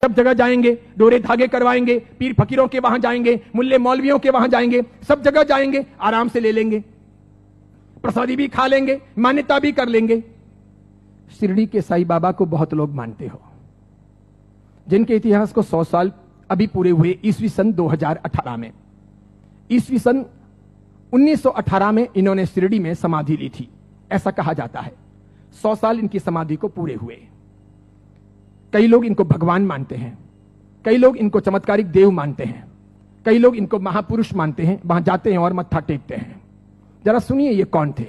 सब जगह जाएंगे, डोरे धागे करवाएंगे, पीर फकीरों के वहां जाएंगे, मुल्ले मौलवियों के वहां जाएंगे, सब जगह जाएंगे, आराम से ले लेंगे, प्रसादी भी खा लेंगे, मान्यता भी कर लेंगे। शिरडी के साईं बाबा को बहुत लोग मानते हो, जिनके इतिहास को 100 साल अभी पूरे हुए ईस्वी सन 2018 में। ईस्वी सन 1918 में इन्होंने शिरडी में समाधि ली थी, ऐसा कहा जाता है। 100 साल इनकी समाधि को पूरे हुए। कई लोग इनको भगवान मानते हैं, कई लोग इनको चमत्कारिक देव मानते हैं, कई लोग इनको महापुरुष मानते हैं, वहां जाते हैं और मत्था टेकते हैं। जरा सुनिए ये कौन थे।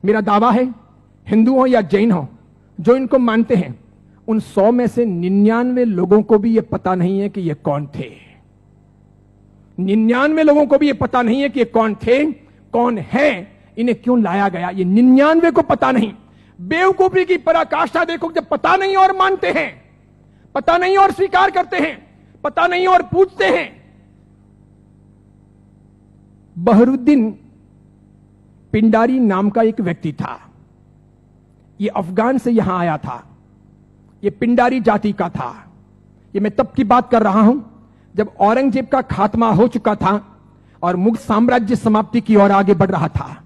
मेरा दावा है, हिंदू हो या जैन हो, जो इनको मानते हैं, उन 100 में से 99 लोगों को भी ये पता नहीं है कि ये कौन थे। 99 लोगों को भी ये पता नहीं है कि ये कौन थे, कौन है, इन्हें क्यों लाया गया, ये 99 को पता नहीं। बेवकूफी की पराकाष्ठा देखो, जब पता नहीं और मानते हैं, पता नहीं और स्वीकार करते हैं, पता नहीं और पूछते हैं। बहरुद्दीन पिंडारी नाम का एक व्यक्ति था, ये अफगान से यहां आया था, ये पिंडारी जाति का था। ये मैं तब की बात कर रहा हूं जब औरंगजेब का खात्मा हो चुका था और मुगल साम्राज्य समाप्ति की ओर आगे बढ़ रहा था।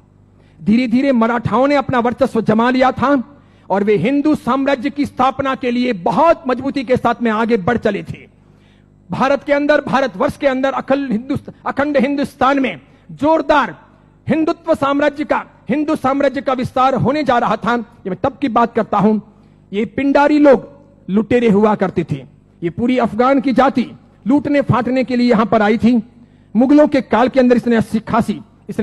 धीरे धीरे मराठाओं ने अपना वर्चस्व जमा लिया था और वे हिंदू साम्राज्य की स्थापना के लिए बहुत मजबूती के साथ में आगे बढ़ चले थे। भारत के अंदर, भारतवर्ष के अंदर, अखंड हिंदुस्तान में जोरदार हिंदुत्व साम्राज्य का, हिंदू साम्राज्य का विस्तार होने जा रहा था। ये मैं तब की बात करता हूं। ये पिंडारी लोग लुटेरे हुआ करते थे। ये पूरी अफगान की जाति लूटने फाटने के लिए यहां पर आई थी। मुगलों के काल के अंदर इसने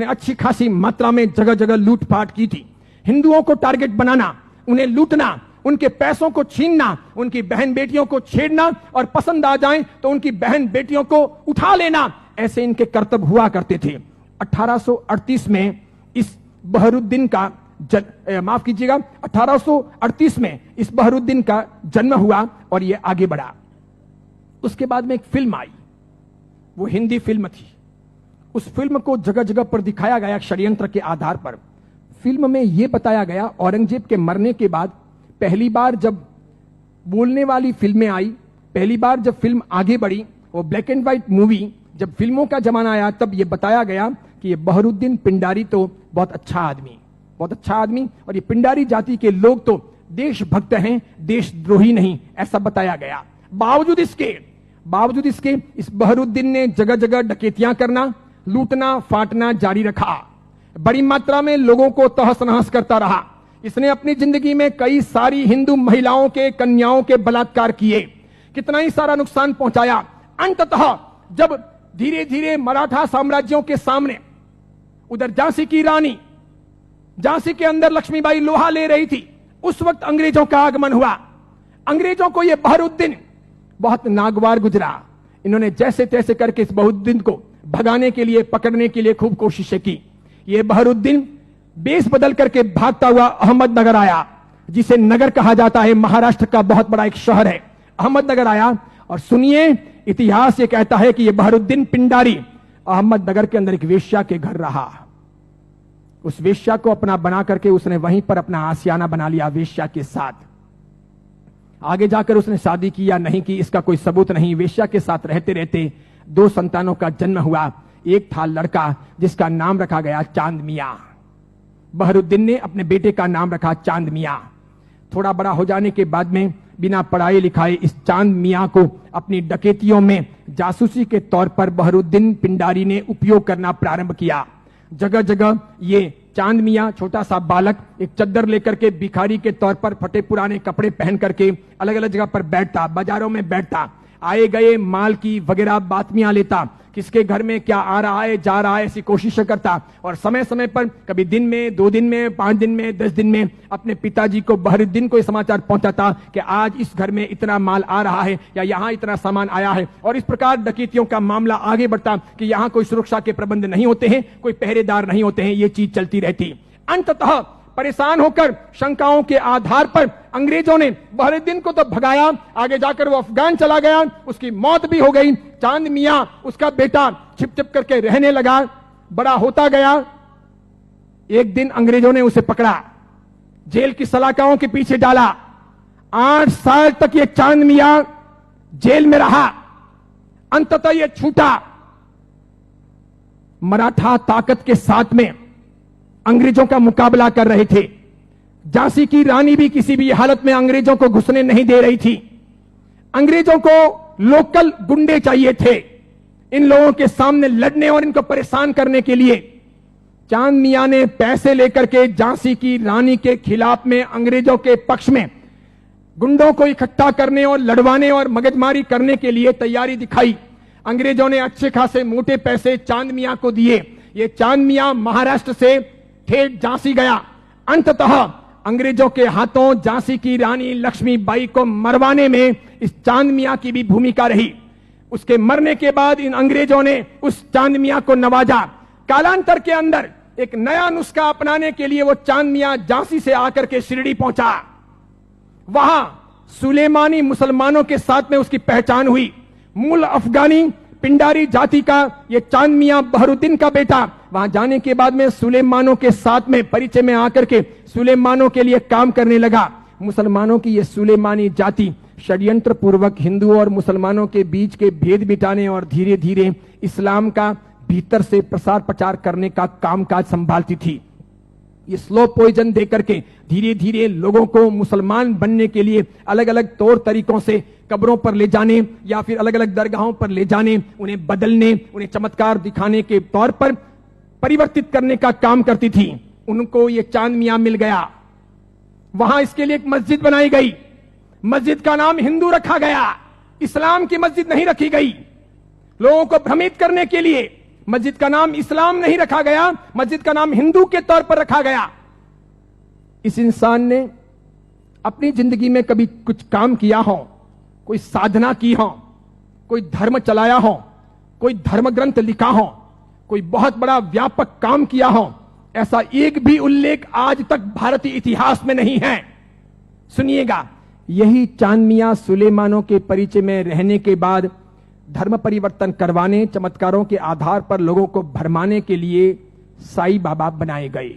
अच्छी खासी मात्रा में जगह जगह लूटपाट की थी। हिंदुओं को टारगेट बनाना, उन्हें लूटना, उनके पैसों को छीनना, उनकी बहन बेटियों को छेड़ना और पसंद आ जाए तो उनकी बहन बेटियों को उठा लेना, ऐसे इनके कर्तव्य हुआ करते थे। 1838 में इस बहरुद्दीन का माफ कीजिएगा, 1838 में इस बहरुद्दीन का जन्म हुआ और यह आगे बढ़ा। उसके बाद में एक फिल्म आई, वो हिंदी फिल्म थी। उस फिल्म को जगह जगह पर दिखाया गया षड्यंत्र के आधार पर। फिल्म में यह बताया गया, औरंगजेब के मरने के बाद पहली बार जब बोलने वाली फिल्में आई, पहली बार जब फिल्म आगे बढ़ी, वो ब्लैक एंड व्हाइट मूवी, जब फिल्मों का जमाना आया, तब यह बताया गया कि ये बहरुद्दीन पिंडारी तो बहुत अच्छा आदमी, बहुत अच्छा आदमी, और ये पिंडारी जाति के लोग तो देशभक्त हैं, देशद्रोही नहीं, ऐसा बताया गया। बावजूद इसके इस बहरुद्दीन ने जगह जगह डकैतियां करना, लूटना फाटना जारी रखा। बड़ी मात्रा में लोगों को तहस नहस करता रहा। इसने अपनी जिंदगी में कई सारी हिंदू महिलाओं के, कन्याओं के बलात्कार किए, कितना ही सारा नुकसान पहुंचाया। अंततः जब धीरे धीरे मराठा साम्राज्यों के सामने, उधर झांसी की रानी, झांसी के अंदर लक्ष्मीबाई लोहा ले रही थी, उस वक्त अंग्रेजों का आगमन हुआ। अंग्रेजों को यह बहरुद्दीन बहुत नागवार गुजरा। इन्होंने जैसे तैसे करके इस बहरुद्दीन को भगाने के लिए, पकड़ने के लिए खूब कोशिशें की। यह बहरुद्दीन बेस बदल करके भागता हुआ अहमदनगर आया, जिसे नगर कहा जाता है, महाराष्ट्र का बहुत बड़ा एक शहर है। अहमदनगर आया और सुनिए, इतिहास ये कहता है कि यह बहरुद्दीन पिंडारी अहमदनगर के अंदर एक वेश्या के घर रहा। उस वेश्या को अपना बना करके उसने वहीं पर अपना आशियाना बना लिया वेश्या के साथ। आगे जाकर उसने शादी की या नहीं की, इसका कोई सबूत नहीं। वेश्या के साथ रहते रहते 2 संतानों का जन्म हुआ। एक था लड़का जिसका नाम रखा गया चांद मियां। बहरुद्दीन ने अपने बेटे का नाम रखा चांद मियां। थोड़ा बड़ा हो जाने के बाद में बिना पढ़ाए लिखाए इस चांद मियां को अपनी डकैतियों में जासूसी के तौर पर बहरुद्दीन पिंडारी ने उपयोग करना प्रारंभ किया। जगह जगह ये चांद मियां, छोटा सा बालक, एक चद्दर लेकर के भिखारी के तौर पर फटे पुराने कपड़े पहन करके अलग अलग जगह पर बैठता, बाजारों में बैठता, आए गए माल की वगैरह बातमियां लेता, किसके घर में क्या आ रहा है जा रहा है ऐसी कोशिश करता, और समय समय पर कभी दिन में, 2 दिन में, 5 दिन में, 10 दिन में अपने पिताजी को, बहरुद्दीन को समाचार पहुंचाता कि आज इस घर में इतना माल आ रहा है या यहां इतना सामान आया है। और इस प्रकार डकैतियों का मामला आगे बढ़ता कि यहां कोई सुरक्षा के प्रबंध नहीं होते हैं, कोई पहरेदार नहीं होते हैं, ये चीज चलती रहती। अंततः परेशान होकर शंकाओं के आधार पर अंग्रेजों ने बहरुद्दीन को तो भगाया, आगे जाकर वो अफगान चला गया, उसकी मौत भी हो गई। चांद मियां, उसका बेटा, छिप छिप करके रहने लगा, बड़ा होता गया। एक दिन अंग्रेजों ने उसे पकड़ा, जेल की सलाखाओं के पीछे डाला। 8 साल तक ये चांद मियां जेल में रहा, अंततः यह छूटा। मराठा ताकत के साथ में अंग्रेजों का मुकाबला कर रहे थे। झांसी की रानी भी किसी भी हालत में अंग्रेजों को घुसने नहीं दे रही थी। अंग्रेजों को लोकल गुंडे चाहिए थे इन लोगों के सामने लड़ने और इनको परेशान करने के लिए। चांद मियां ने पैसे लेकर के झांसी की रानी के खिलाफ में अंग्रेजों के पक्ष में गुंडों को इकट्ठा करने और लड़वाने और मगजमारी करने के लिए तैयारी दिखाई। अंग्रेजों ने अच्छे खासे मोटे पैसे चांद मियां को दिए। ये चांद मियां महाराष्ट्र से ठेठ झांसी गया। अंततः अंग्रेजों के हाथों झांसी की रानी लक्ष्मीबाई को मरवाने में इस चांद मियां की भी भूमिका रही। उसके मरने के बाद इन अंग्रेजों ने उस चांद मियां को नवाजा। कालांतर के अंदर एक नया नुस्खा अपनाने के लिए वो चांद मियां झांसी से आकर के शिरडी पहुंचा। वहां सुलेमानी मुसलमानों के साथ में उसकी पहचान हुई। मूल अफगानी पिंडारी जाति का ये चांद मियां बहरुद्दीन का बेटा वहां जाने के बाद में सुलेमानों के साथ में परिचय में आकर के सुलेमानों के लिए काम करने लगा। मुसलमानों की ये सुलेमानी जाति षड्यंत्र पूर्वक हिंदुओं और मुसलमानों के बीच के भेद मिटाने और धीरे धीरे इस्लाम का भीतर से प्रसार प्रचार करने का कामकाज संभालती थी। ये स्लो पॉइजन देकर के धीरे धीरे लोगों को मुसलमान बनने के लिए अलग अलग तौर तरीकों से कब्रों पर ले जाने या फिर अलग अलग दरगाहों पर ले जाने, उन्हें बदलने, उन्हें चमत्कार दिखाने के तौर पर परिवर्तित करने का काम करती थी। उनको ये चांद मियां मिल गया। वहां इसके लिए एक मस्जिद बनाई गई। मस्जिद का नाम हिंदू रखा गया, इस्लाम की मस्जिद नहीं रखी गई। लोगों को भ्रमित करने के लिए मस्जिद का नाम इस्लाम नहीं रखा गया, मस्जिद का नाम हिंदू के तौर पर रखा गया। इस इंसान ने अपनी जिंदगी में कभी कुछ काम किया हो, कोई साधना की हो, कोई धर्म चलाया हो, कोई धर्म ग्रंथ लिखा हो, कोई बहुत बड़ा व्यापक काम किया हो, ऐसा एक भी उल्लेख आज तक भारतीय इतिहास में नहीं है। सुनिएगा, यही चांद मियां सुलेमानों के परिचय में रहने के बाद धर्म परिवर्तन करवाने, चमत्कारों के आधार पर लोगों को भरमाने के लिए साई बाबा बनाए गए।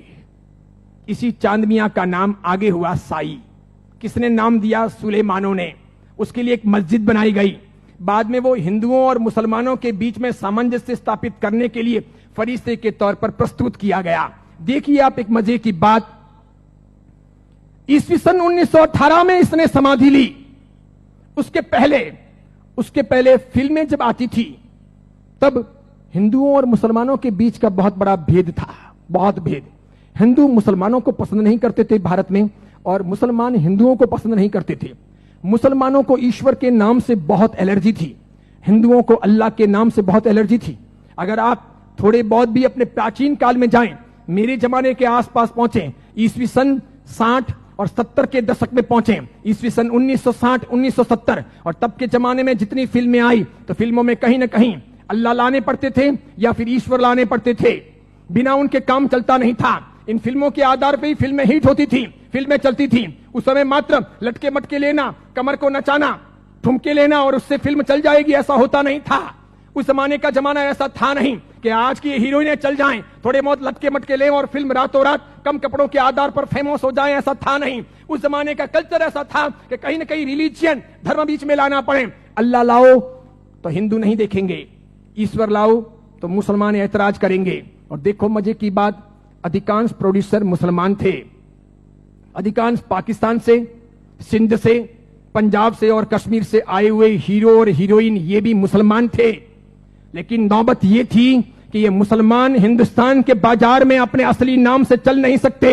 इसी चांद मियां का नाम आगे हुआ साई। किसने नाम दिया? सुलेमानों ने। उसके लिए एक मस्जिद बनाई गई। बाद में वो हिंदुओं और मुसलमानों के बीच में सामंजस्य स्थापित करने के लिए फरिश्ते के तौर पर प्रस्तुत किया गया। देखिए आप एक मजे की बात, ईस्वी सन 1918 में इसने समाधि ली। उसके पहले फिल्में जब आती थी तब हिंदुओं और मुसलमानों के बीच का बहुत बड़ा भेद था, बहुत भेद। हिंदू मुसलमानों को पसंद नहीं करते थे भारत में, और मुसलमान हिंदुओं को पसंद नहीं करते थे। मुसलमानों को ईश्वर के नाम से बहुत एलर्जी थी, हिंदुओं को अल्लाह के नाम से बहुत एलर्जी थी। अगर आप थोड़े बहुत भी अपने प्राचीन काल में जाएं, मेरे जमाने के आसपास पहुंचे, ईस्वी सन 60 और 70 के दशक में पहुंचे, ईस्वी सन 1960 1970, और तब के जमाने में जितनी फिल्में आई तो फिल्मों में कहीं ना कहीं अल्लाह लाने पड़ते थे या फिर ईश्वर लाने पड़ते थे। बिना उनके काम चलता नहीं था। इन फिल्मों के आधार पर ही फिल्में हिट होती थी, फिल्में चलती थी। उस समय मात्र लटके मटके लेना, कमर को नचाना, ठुमके लेना और उससे फिल्म चल जाएगी, ऐसा होता नहीं था। उस जमाने का जमाना ऐसा था नहीं कि आज की हीरोइनें चल जाएं, थोड़े बहुत लटके मटके लें और फिल्म रातों रात कम कपड़ों के आधार पर फेमस हो जाए, ऐसा था नहीं। उस जमाने का कल्चर ऐसा था कि कहीं ना कहीं रिलीजियन, धर्म बीच में लाना पड़े। अल्लाह लाओ तो हिंदू नहीं देखेंगे, ईश्वर लाओ तो मुसलमान ऐतराज करेंगे। और देखो मजे की बात, अधिकांश प्रोड्यूसर मुसलमान थे। अधिकांश पाकिस्तान से, सिंध से, पंजाब से और कश्मीर से आए हुए हीरो और हीरोइन ये भी मुसलमान थे। लेकिन नौबत ये थी कि ये मुसलमान हिंदुस्तान के बाजार में अपने असली नाम से चल नहीं सकते,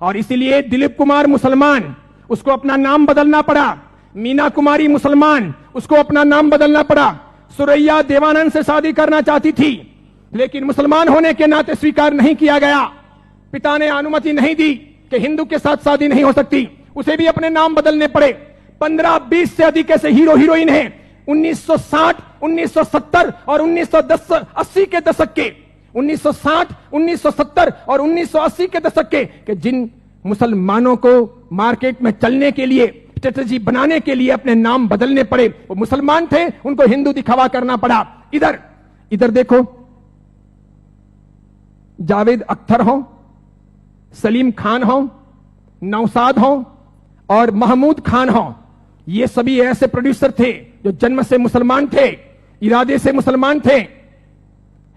और इसीलिए दिलीप कुमार मुसलमान, उसको अपना नाम बदलना पड़ा। मीना कुमारी मुसलमान, उसको अपना नाम बदलना पड़ा। सुरैया देवानंद से शादी करना चाहती थी, लेकिन मुसलमान होने के नाते स्वीकार नहीं किया गया। पिता ने अनुमति नहीं दी कि हिंदू के साथ शादी नहीं हो सकती, उसे भी अपने नाम बदलने पड़े। 15-20 से अधिक ऐसे हीरो हीरोइन हैं 1960, 1970 और 1980 के दशक के, 1960, 1970 और 1980 के दशक के जिन मुसलमानों को मार्केट में चलने के लिए, स्ट्रेटजी बनाने के लिए अपने नाम बदलने पड़े। वो मुसलमान थे, उनको हिंदू दिखावा करना पड़ा। इधर देखो, जावेद अख्तर हो, सलीम खान हो, नौशाद हो और महमूद खान हो, ये सभी ऐसे प्रोड्यूसर थे जो जन्म से मुसलमान थे, इरादे से मुसलमान थे,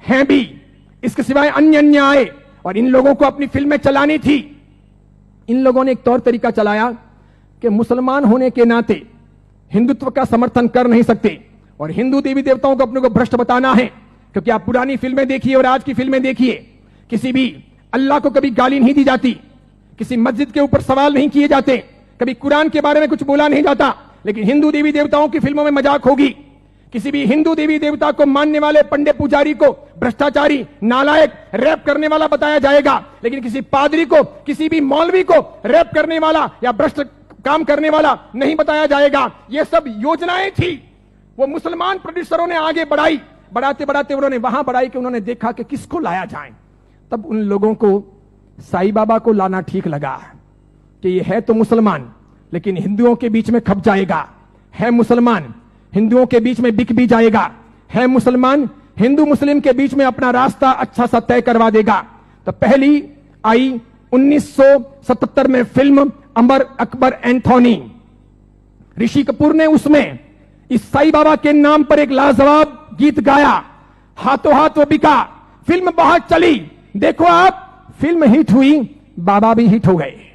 हैं भी, इसके सिवाय अन्य अन्य आए और इन लोगों को अपनी फिल्में चलानी थी। इन लोगों ने एक तौर तरीका चलाया कि मुसलमान होने के नाते हिंदुत्व का समर्थन कर नहीं सकते और हिंदू देवी देवताओं को अपने को भ्रष्ट बताना है, क्योंकि आप पुरानी फिल्में देखिए और आज की फिल्में देखिए, किसी भी अल्लाह को कभी गाली नहीं दी जाती, किसी मस्जिद के ऊपर सवाल नहीं किए जाते, कभी कुरान के बारे में कुछ बोला नहीं जाता, लेकिन हिंदू देवी देवताओं की फिल्मों में मजाक होगी। किसी भी हिंदू देवी देवता को मानने वाले पंडित पुजारी को भ्रष्टाचारी, नालायक, रैप करने वाला बताया जाएगा, लेकिन किसी पादरी को, किसी भी मौलवी को रैप करने वाला या भ्रष्ट काम करने वाला नहीं बताया जाएगा। ये सब योजनाएं थी, वो मुसलमान प्रोड्यूसरों ने आगे बढ़ाई। बढ़ाते बढ़ाते उन्होंने वहां बढ़ाई कि उन्होंने देखा कि किसको लाया जाए। तब उन लोगों को साईं बाबा को लाना ठीक लगा कि ये है तो मुसलमान, लेकिन हिंदुओं के बीच में खप जाएगा, है मुसलमान, हिंदुओं के बीच में बिक भी जाएगा, है मुसलमान, हिंदू मुस्लिम के बीच में अपना रास्ता अच्छा सा तय करवा देगा। तो पहली आई 1977 में फिल्म अमर अकबर एंथोनी। ऋषि कपूर ने उसमें इस साईं बाबा के नाम पर एक लाजवाब गीत गाया, हाथों हाथ वो बिका। फिल्म बहुत चली, देखो आप, फिल्म हिट हुई, बाबा भी हिट हो गए।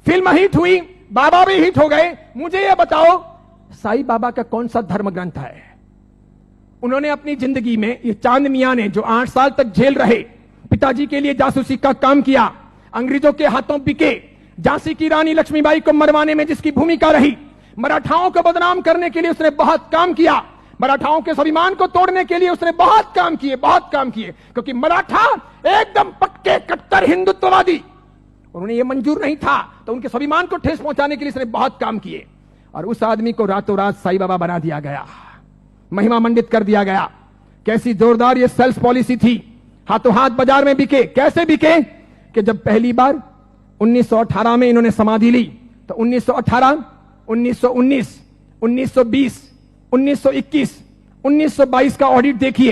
फिल्म हिट हुई, बाबा भी हिट हो गए। मुझे यह बताओ, साईं बाबा का कौन सा धर्म ग्रंथ है? उन्होंने अपनी जिंदगी में, ये चांद मियां ने जो 8 साल तक जेल रहे, पिताजी के लिए जासूसी का काम किया, अंग्रेजों के हाथों बिके, झांसी की रानी लक्ष्मीबाई को मरवाने में जिसकी भूमिका रही, मराठाओं को बदनाम करने के लिए उसने बहुत काम किया, मराठाओं के स्वाभिमान को तोड़ने के लिए उसने बहुत काम किए, बहुत काम किए, क्योंकि मराठा एकदम पक्के कट्टर हिंदुत्ववादी, उन्हें यह मंजूर नहीं था, तो उनके स्वाभिमान को ठेस पहुंचाने के लिए उसने बहुत काम किए। और उस आदमी को रातों रात साईं बाबा बना दिया गया, महिमा मंडित कर दिया गया। कैसी जोरदार ये सेल्स पॉलिसी थी, हाथों हाथ बाजार में बिके। कैसे बिके कि जब पहली बार 1918 में इन्होंने समाधि ली, तो 1918, 1919, 1920, 1921, 1922 का ऑडिट देखिए,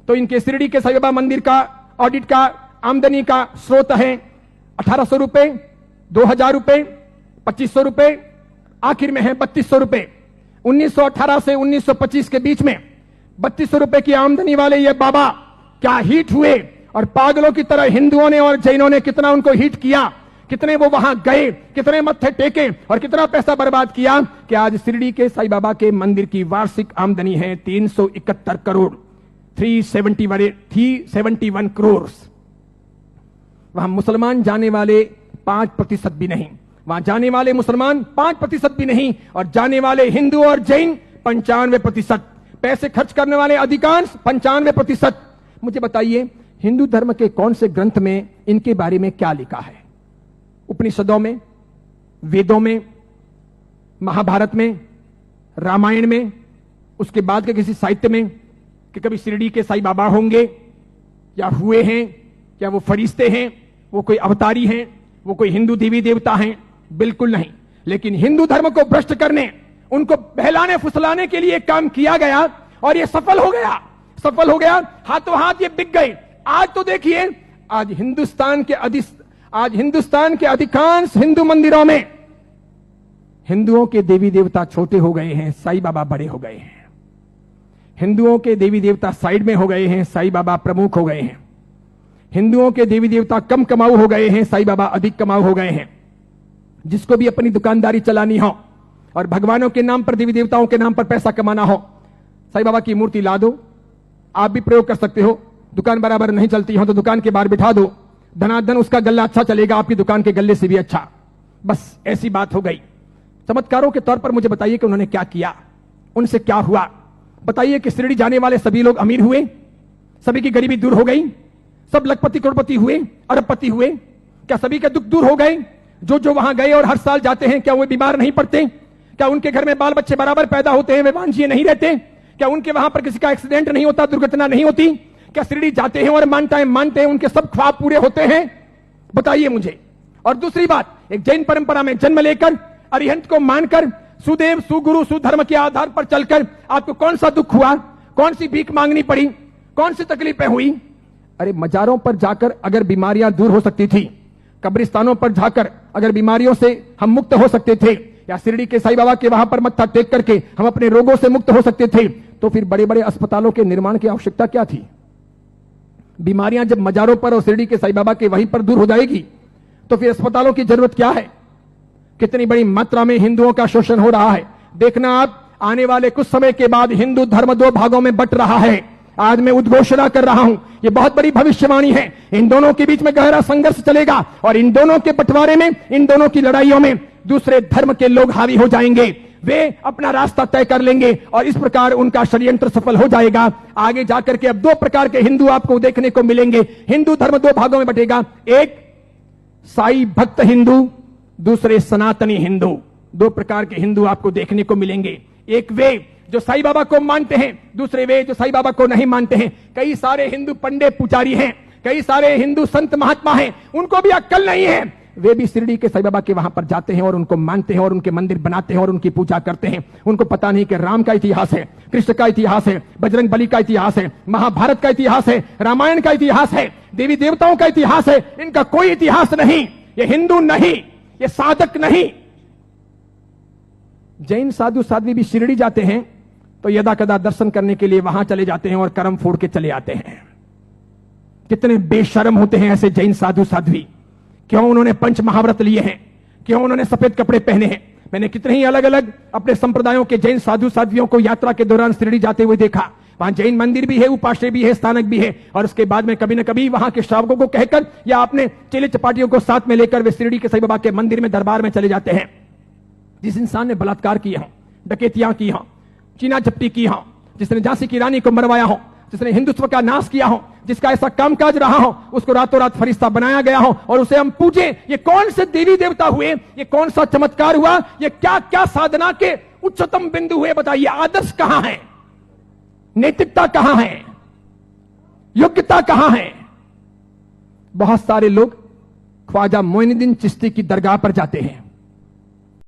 तो इनके शिरडी के साईं बाबा मंदिर का ऑडिट का आमदनी का स्रोत है 1800 रुपए, 2000 रुपए, 2500 रुपए, आखिर में है 3200 रुपए। 1918 से 1925 के बीच में 3200 रुपए की आमदनी वाले ये बाबा क्या हिट हुए, और पागलों की तरह हिंदुओं ने और जैनों ने कितना उनको हिट किया, कितने वो वहां गए, कितने मत्थे टेके और कितना पैसा बर्बाद किया कि आज शिरडी के साईं बाबा के मंदिर की वार्षिक आमदनी है 371 करोड़, 371 करोड़। वहां मुसलमान जाने वाले 5% भी नहीं, वहां जाने वाले मुसलमान 5% भी नहीं, और जाने वाले हिंदू और जैन 95%, पैसे खर्च करने वाले अधिकांश 95%। मुझे बताइए, हिंदू धर्म के कौन से ग्रंथ में इनके बारे में क्या लिखा है? उपनिषदों में, वेदों में, महाभारत में, रामायण में, उसके बाद के किसी साहित्य में कि कभी शिरडी के साईं बाबा होंगे या हुए हैं, या वो फरिश्ते हैं, वो कोई अवतारी हैं, वो कोई हिंदू देवी देवता हैं? बिल्कुल नहीं। लेकिन हिंदू धर्म को भ्रष्ट करने, उनको बहलाने फुसलाने के लिए काम किया गया और ये सफल हो गया, सफल हो गया, हाथों हाथ ये बिक गए। आज तो देखिए, आज हिंदुस्तान के अधिकांश हिंदू मंदिरों में हिंदुओं के देवी देवता छोटे हो गए हैं, साईं बाबा बड़े हो गए हैं। हिंदुओं के देवी देवता साइड में हो गए हैं, साईं बाबा प्रमुख हो गए हैं। हिंदुओं के देवी देवता कम कमाऊ हो गए हैं, साईं बाबा अधिक कमाऊ हो गए हैं। जिसको भी अपनी दुकानदारी चलानी हो और भगवानों के नाम पर, देवी देवताओं के नाम पर पैसा कमाना हो, साईं बाबा की मूर्ति ला दो। आप भी प्रयोग कर सकते हो, दुकान बराबर नहीं चलती हो तो दुकान के बाहर बिठा दो, धनाधन उसका गल्ला अच्छा चलेगा, आपकी दुकान के गल्ले से भी अच्छा। बस ऐसी बात हो गई। चमत्कारों के तौर पर मुझे बताइए कि उन्होंने क्या किया, उनसे क्या हुआ? बताइए कि शिरडी जाने वाले सभी लोग अमीर हुए, सभी की गरीबी दूर हो गई, सब लखपति करोड़पति हुए, अरबपति हुए? क्या सभी के दुख दूर हो गए? जो जो वहां गए और हर साल जाते हैं, क्या वो बीमार नहीं पड़ते? क्या उनके घर में बाल बच्चे बराबर पैदा होते हैं, वे वांझिए नहीं रहते? क्या उनके वहां पर किसी का एक्सीडेंट नहीं होता, दुर्घटना नहीं होती? क्या शिरडी जाते हैं और मानते हैं उनके सब ख्वाब पूरे होते हैं? बताइए मुझे। और दूसरी बात, एक जैन परंपरा में जन्म लेकर, अरिहंत को मानकर, सुदेव सुगुरु सुधर्म के आधार पर चलकर आपको कौन सा दुख हुआ, कौन सी भीख मांगनी पड़ी, कौन सी तकलीफें हुई? अरे मजारों पर जाकर अगर बीमारियां दूर हो सकती थी, कब्रिस्तानों पर जाकर अगर बीमारियों से हम मुक्त हो सकते थे, या शिरडी के साईं बाबा के वहां पर मत्था टेक करके हम अपने रोगों से मुक्त हो सकते थे, तो फिर बड़े बड़े अस्पतालों के निर्माण की आवश्यकता क्या थी? बीमारियां जब मजारों पर और शिरडी के साईं बाबा के वहीं पर दूर हो जाएगी, तो फिर अस्पतालों की जरूरत क्या है? कितनी बड़ी मात्रा में हिंदुओं का शोषण हो रहा है। देखना आप, आने वाले कुछ समय के बाद हिंदू धर्म दो भागों में बंट रहा है। आज मैं उद्घोषणा कर रहा हूं, ये बहुत बड़ी भविष्यवाणी है। इन दोनों के बीच में गहरा संघर्ष चलेगा और इन दोनों के बंटवारे में, इन दोनों की लड़ाइयों में दूसरे धर्म के लोग हावी हो जाएंगे। वे अपना रास्ता तय कर लेंगे और इस प्रकार उनका षड्यंत्र सफल हो जाएगा। आगे जाकर के अब दो प्रकार के हिंदू आपको देखने को मिलेंगे। हिंदू धर्म दो भागों में बंटेगा, एक साई भक्त हिंदू, दूसरे सनातनी हिंदू। दो प्रकार के हिंदू आपको देखने को मिलेंगे। एक वे जो साईं बाबा को मानते हैं, दूसरे वे जो साईं बाबा को नहीं मानते हैं। कई सारे हिंदू पंडित पुजारी हैं, कई सारे हिंदू संत महात्मा हैं, उनको भी अक्ल नहीं है। वे भी शिरडी के साईं बाबा के वहां पर जाते हैं और उनको मानते हैं और उनके मंदिर बनाते हैं और उनकी पूजा करते हैं। उनको पता नहीं कि राम का इतिहास है, कृष्ण का इतिहास है, बजरंग बली का इतिहास है, महाभारत का इतिहास है, रामायण का इतिहास है, देवी देवताओं का इतिहास है। इनका कोई इतिहास नहीं। ये हिंदू नहीं, ये साधक नहीं। जैन साधु साध्वी भी शिरडी जाते हैं तो यदा कदा दर्शन करने के लिए वहां चले जाते हैं और कर्म फोड़ के चले आते हैं। कितने बेशर्म होते हैं ऐसे जैन साधु साध्वी। क्यों उन्होंने पंच महाव्रत लिए हैं? क्यों उन्होंने सफेद कपड़े पहने हैं? मैंने कितने ही अलग अलग अपने संप्रदायों के जैन साधु साध्वियों को यात्रा के दौरान शिरडी जाते हुए देखा। वहां जैन मंदिर भी है, उपाश्रय भी है, स्थानक भी है, और उसके बाद में कभी न कभी वहां के श्रावकों को कहकर या अपने चेले चपाटियों को साथ में लेकर वे शिरडी के साईं बाबा के मंदिर में दरबार में चले जाते हैं। जिस इंसान ने बलात्कार किया हो, डकैतियां की हो, चीना झपटी की हो, जिसने झांसी की रानी को मरवाया हो, जिसने हिंदुत्व का नाश किया हो, जिसका ऐसा कामकाज रहा हो, उसको रातों रात फरिश्ता बनाया गया हो और उसे हम पूजे। ये कौन से देवी देवता हुए? ये कौन सा चमत्कार हुआ? ये क्या क्या साधना के उच्चतम बिंदु हुए? बताइए, आदर्श कहां है? नैतिकता कहां है? योग्यता कहां है? बहुत सारे लोग ख्वाजा मोइनुद्दीन चिश्ती की दरगाह पर जाते हैं।